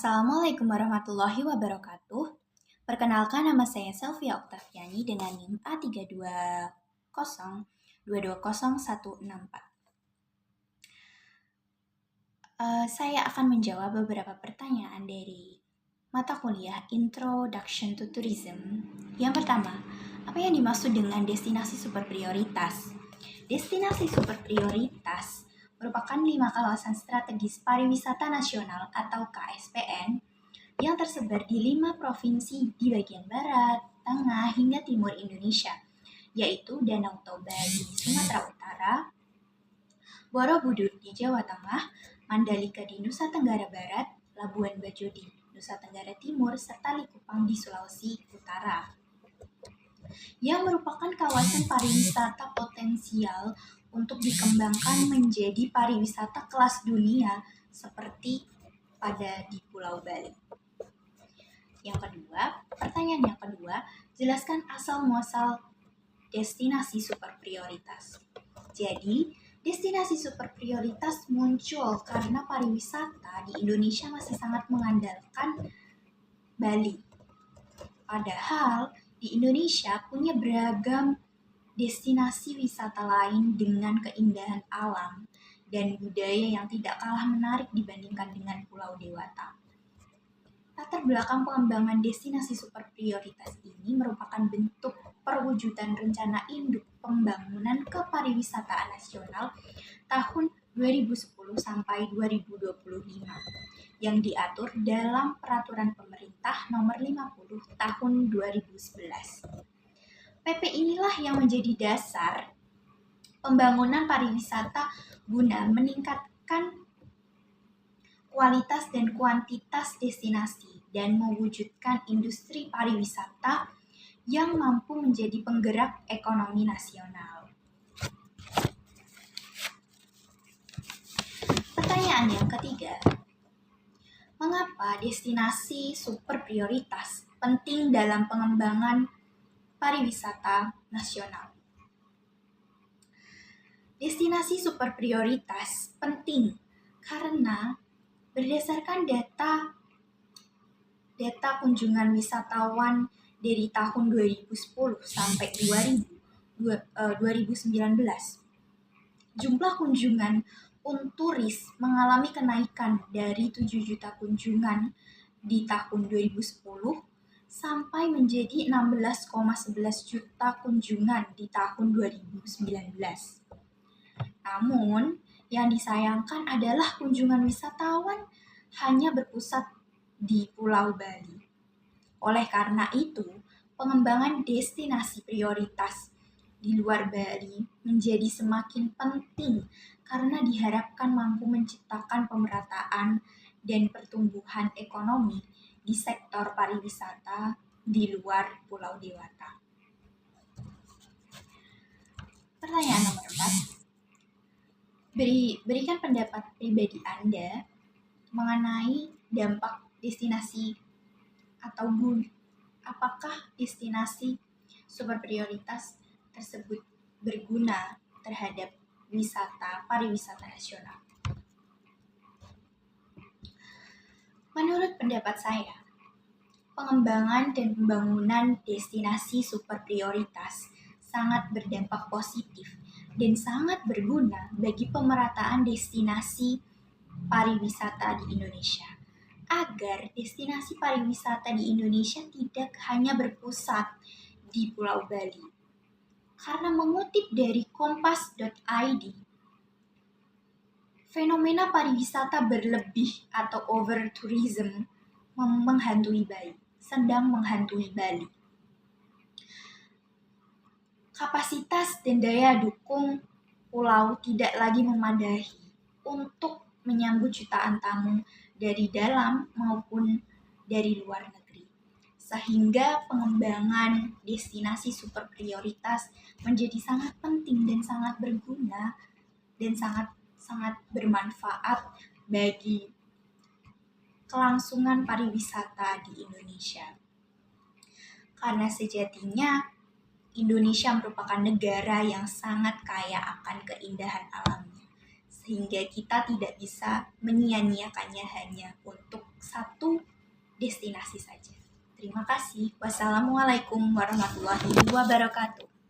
Assalamualaikum warahmatullahi wabarakatuh. Perkenalkan, nama saya Selvia Oktaviani dengan NIM A320220164. Saya akan menjawab beberapa pertanyaan dari mata kuliah Introduction to Tourism. Yang pertama, apa yang dimaksud dengan destinasi super prioritas? Destinasi super prioritas merupakan 5 kawasan strategis pariwisata nasional atau KSPN yang tersebar di 5 provinsi di bagian barat, tengah, hingga timur Indonesia, yaitu Danau Toba di Sumatera Utara, Borobudur di Jawa Tengah, Mandalika di Nusa Tenggara Barat, Labuan Bajo di Nusa Tenggara Timur, serta Likupang di Sulawesi Utara, yang merupakan kawasan pariwisata potensial untuk dikembangkan menjadi pariwisata kelas dunia seperti pada di Pulau Bali. Pertanyaan yang kedua, jelaskan asal-muasal destinasi super prioritas. Jadi, destinasi super prioritas muncul karena pariwisata di Indonesia masih sangat mengandalkan Bali. Padahal di Indonesia punya beragam destinasi wisata lain dengan keindahan alam dan budaya yang tidak kalah menarik dibandingkan dengan Pulau Dewata. Latar belakang pengembangan destinasi super prioritas ini merupakan bentuk perwujudan rencana induk pembangunan kepariwisataan nasional tahun 2010 sampai 2025 yang diatur dalam Peraturan Pemerintah Nomor 50 Tahun 2011. PP inilah yang menjadi dasar pembangunan pariwisata guna meningkatkan kualitas dan kuantitas destinasi dan mewujudkan industri pariwisata yang mampu menjadi penggerak ekonomi nasional. Pertanyaan yang ketiga, mengapa destinasi super prioritas penting dalam pengembangan pariwisata nasional? Destinasi super prioritas penting karena berdasarkan data kunjungan wisatawan dari tahun 2010 sampai 2019, jumlah kunjungan turis mengalami kenaikan dari 7 juta kunjungan di tahun 2010 sampai menjadi 16,11 juta kunjungan di tahun 2019. Namun, yang disayangkan adalah kunjungan wisatawan hanya berpusat di Pulau Bali. Oleh karena itu, pengembangan destinasi prioritas di luar Bali menjadi semakin penting karena diharapkan mampu menciptakan pemerataan dan pertumbuhan ekonomi di sektor pariwisata di luar Pulau Dewata. Pertanyaan nomor 4. Berikan pendapat pribadi Anda mengenai dampak destinasi atau apakah destinasi super prioritas tersebut berguna terhadap pariwisata nasional. Menurut pendapat saya, pengembangan dan pembangunan destinasi super prioritas sangat berdampak positif dan sangat berguna bagi pemerataan destinasi pariwisata di Indonesia, agar destinasi pariwisata di Indonesia tidak hanya berpusat di Pulau Bali. Karena mengutip dari kompas.id, fenomena pariwisata berlebih atau over tourism sedang menghantui Bali. Kapasitas dan daya dukung pulau tidak lagi memadai untuk menyambut jutaan tamu dari dalam maupun dari luar negeri. Sehingga pengembangan destinasi super prioritas menjadi sangat penting dan sangat berguna dan sangat bermanfaat bagi kelangsungan pariwisata di Indonesia. Karena sejatinya Indonesia merupakan negara yang sangat kaya akan keindahan alamnya, sehingga kita tidak bisa menyia-nyiakannya hanya untuk satu destinasi saja. Terima kasih. Wassalamualaikum warahmatullahi wabarakatuh.